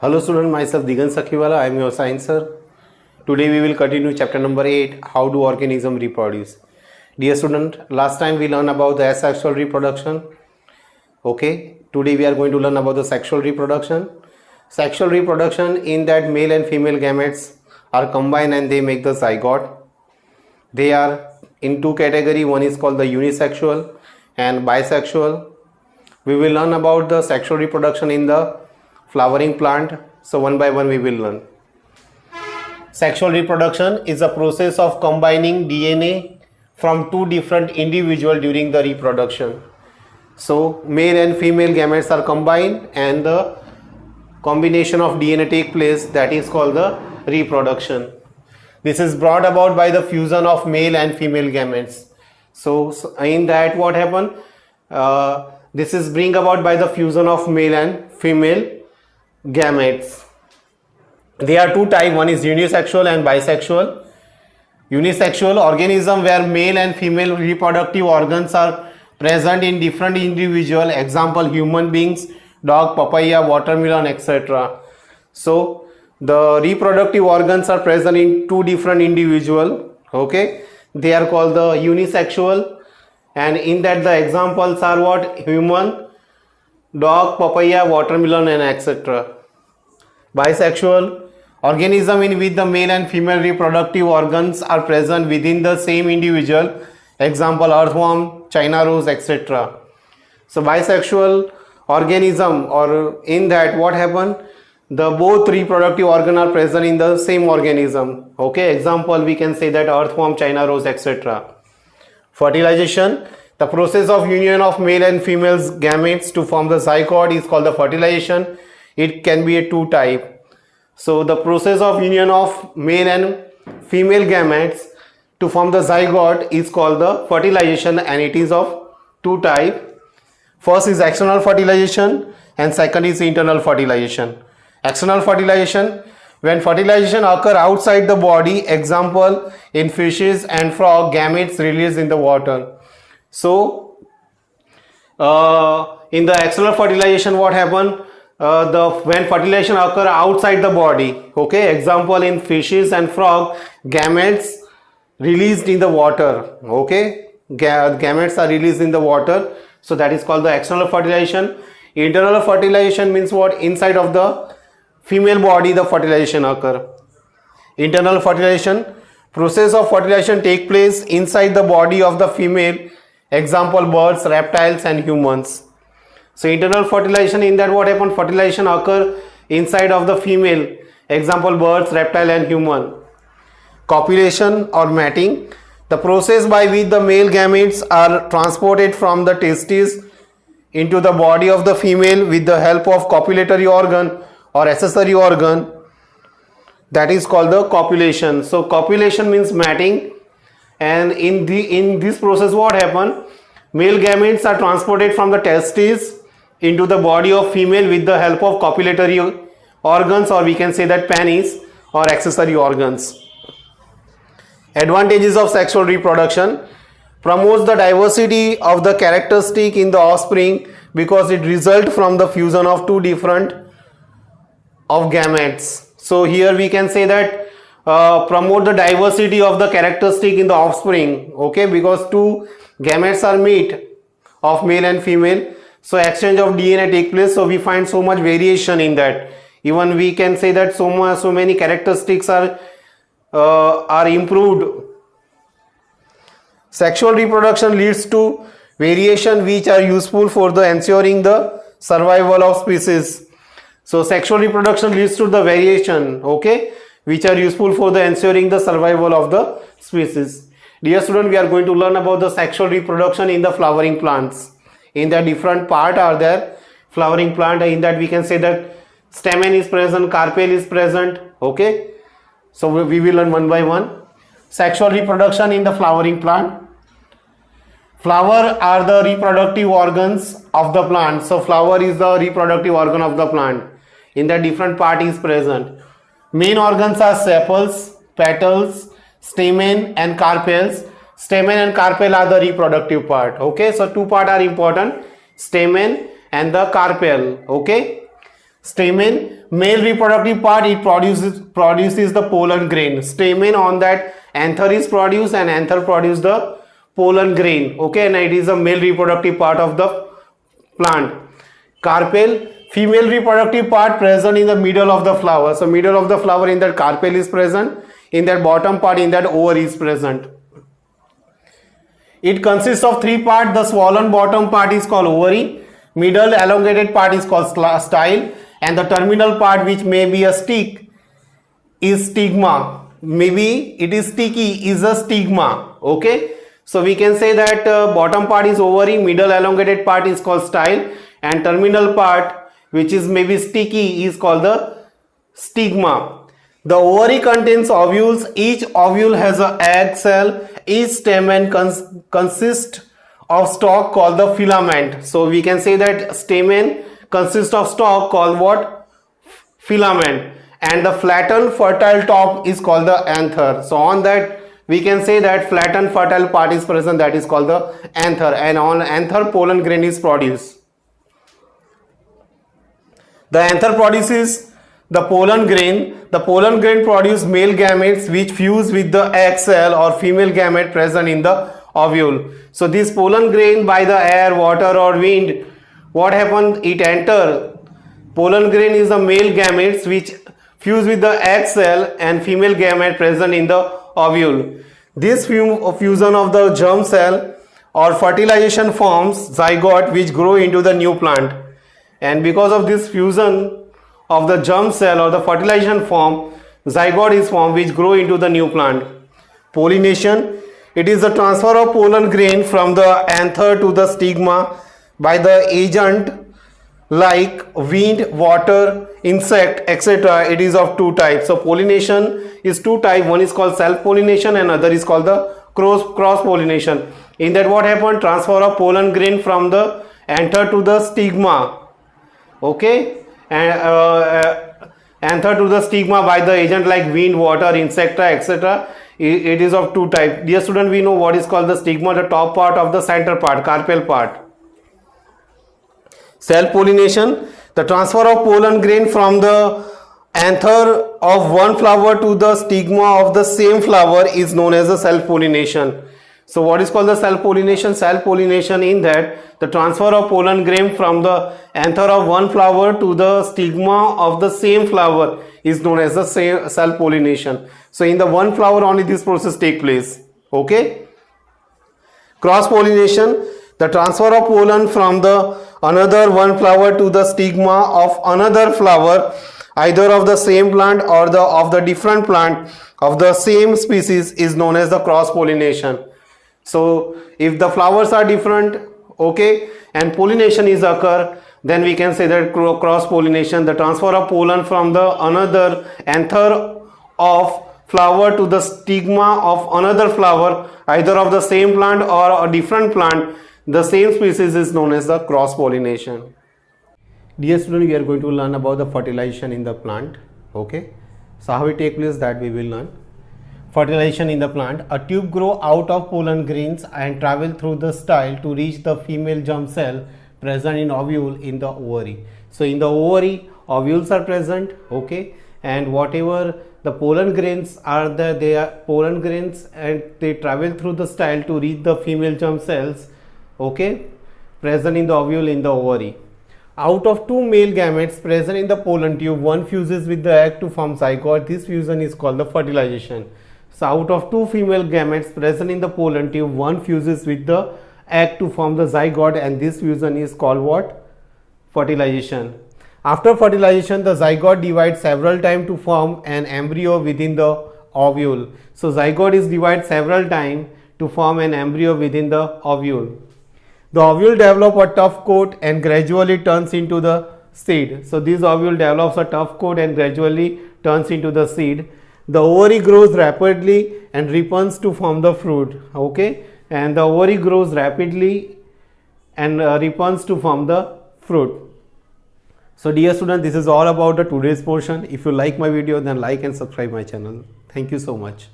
Hello student, myself Digan Sakhiwala, I am your science sir. Today we will continue chapter number 8, how do organisms reproduce. Dear student, last time we learned about the asexual reproduction. Okay, today we are going to learn about the sexual reproduction. Sexual reproduction in that male and female gametes are combined and they make the zygote. They are in two categories, one is called the unisexual and bisexual. We will learn about the sexual reproduction in the flowering plant. So one by one we will learn. Sexual reproduction is a process of combining DNA from two different individuals during the reproduction. So male and female gametes are combined and the combination of DNA take place, that is called the reproduction. This is brought about by the fusion of male and female gametes. So in that what happened? This is bring about by the fusion of male and female gametes. There are two types, one is unisexual and bisexual. Unisexual organism where male and female reproductive organs are present in different individual, example human beings, dog, papaya, watermelon, etc. So the reproductive organs are present in two different individual, okay, they are called the unisexual, and in that the examples are what? Human, dog, papaya, watermelon, and etc. Bisexual organism in which the male and female reproductive organs are present within the same individual, example earthworm, China rose, etc. So bisexual organism, or in that what happened, the both reproductive organ are present in the same organism, okay, example we can say that earthworm, China rose, etc. Fertilization, the process of union of male and female gametes to form the zygote is called the fertilization. It can be a two type. So the process of union of male and female gametes to form the zygote is called the fertilization, and it is of two type. First is external fertilization and second is internal fertilization. External fertilization, when fertilization occur outside the body, example in fishes and frog, gametes released in the water. So in the external fertilization what happen, when fertilization occur outside the body, okay, example in fishes and frog, gametes released in the water, okay, gametes are released in the water, so that is called the external fertilization. Internal fertilization means what? Inside of the female body the fertilization occur. Internal fertilization, process of fertilization take place inside the body of the female, example birds, reptiles, and humans. So internal fertilization, in that what happen? Fertilization occur inside of the female, example birds, reptile, and human. Copulation or mating, the process by which the male gametes are transported from the testes into the body of the female with the help of copulatory organ or accessory organ, that is called the copulation. So copulation means mating, and in this process what happen? Male gametes are transported from the testes into the body of female with the help of copulatory organs, or we can say that penis or accessory organs. Advantages of sexual reproduction: promotes the diversity of the characteristic in the offspring because it results from the fusion of two different of gametes. So here we can say that promote the diversity of the characteristic in the offspring, okay, because two gametes are meet of male and female, so exchange of DNA take place, so we find so much variation in that. Even we can say that so many characteristics are improved. Sexual reproduction leads to variation which are useful for the ensuring the survival of species. So sexual reproduction leads to the variation, okay, which are useful for the ensuring the survival of the species. Dear student, we are going to learn about the sexual reproduction in the flowering plants. In the different part are there. Flowering plant, in that we can say that stamen is present, carpel is present, okay. So we will learn one by one. Sexual reproduction in the flowering plant. Flower are the reproductive organs of the plant. So flower is the reproductive organ of the plant. In the different part is present. Main organs are sepals, petals, stamen, and carpels. Stamen and carpel are the reproductive part, okay. So two part are important, stamen and the carpel, okay. Stamen, male reproductive part, it produces the pollen grain. Stamen, on that anther is produced and anther produce the pollen grain. Okay, and it is a male reproductive part of the plant. Carpel, female reproductive part present in the middle of the flower. So middle of the flower, in that carpel is present, in that bottom part, in that ovary is present. It consists of three parts. The swollen bottom part is called ovary, middle elongated part is called style, and the terminal part, which may be a stick, is stigma. Maybe it is sticky, is a stigma. Okay, so we can say that bottom part is ovary, middle elongated part is called style, and terminal part, which is maybe sticky, is called the stigma. The ovary contains ovules. Each ovule has an egg cell. Each stamen consists of stalk called the filament. So we can say that stamen consists of stalk called what? Filament. And the flattened fertile top is called the anther. So on that we can say that flattened fertile part is present, that is called the anther, and on anther pollen grain is produced. The anther produces the pollen grain. The pollen grain produce male gametes which fuse with the egg cell or female gamete present in the ovule. So this pollen grain, by the air, water or wind, what happens? It enter. Pollen grain is the male gametes which fuse with the egg cell and female gamete present in the ovule. This fusion of the germ cell or fertilization forms zygote which grow into the new plant. And because of this fusion of the germ cell or the fertilization form, zygote is formed which grow into the new plant. Pollination, it is the transfer of pollen grain from the anther to the stigma by the agent like wind, water, insect, etc. It is of two types. So pollination is two types. One is called self-pollination and other is called the cross-pollination. In that what happened? Transfer of pollen grain from the anther to the stigma. Okay, and anther to the stigma by the agent like wind, water, insect, etc. It is of two types. Dear student, we know what is called the stigma, the top part of the center part, carpel part. Self-pollination, the transfer of pollen grain from the anther of one flower to the stigma of the same flower is known as the self-pollination. So what is called the self-pollination? Self-pollination in that the transfer of pollen grain from the anther of one flower to the stigma of the same flower is known as the self-pollination. So in the one flower only this process take place. Okay. Cross-pollination, the transfer of pollen from the another one flower to the stigma of another flower, either of the same plant or of the different plant of the same species, is known as the cross-pollination. So if the flowers are different, okay, and pollination is occur, then we can say that cross-pollination, the transfer of pollen from the another anther of flower to the stigma of another flower, either of the same plant or a different plant, the same species, is known as the cross-pollination. Dear student, we are going to learn about the fertilization in the plant. Okay, so how it take place, that we will learn. Fertilization in the plant. A tube grow out of pollen grains and travel through the style to reach the female germ cell present in ovule in the ovary. So in the ovary, ovules are present, okay, and whatever the pollen grains are there, they are pollen grains and they travel through the style to reach the female germ cells, okay, present in the ovule in the ovary. Out of two male gametes present in the pollen tube, one fuses with the egg to form zygote. This fusion is called the fertilization. So out of two female gametes present in the pollen tube, one fuses with the egg to form the zygote, and this fusion is called what? Fertilization. After fertilization, the zygote divides several times to form an embryo within the ovule. So zygote is divided several times to form an embryo within the ovule. The ovule develops a tough coat and gradually turns into the seed. So this ovule develops a tough coat and gradually turns into the seed. The ovary grows rapidly and ripens to form the fruit. Okay, and the ovary grows rapidly and ripens to form the fruit. So dear student, this is all about the today's portion. If you like my video, then like and subscribe my channel. Thank you so much.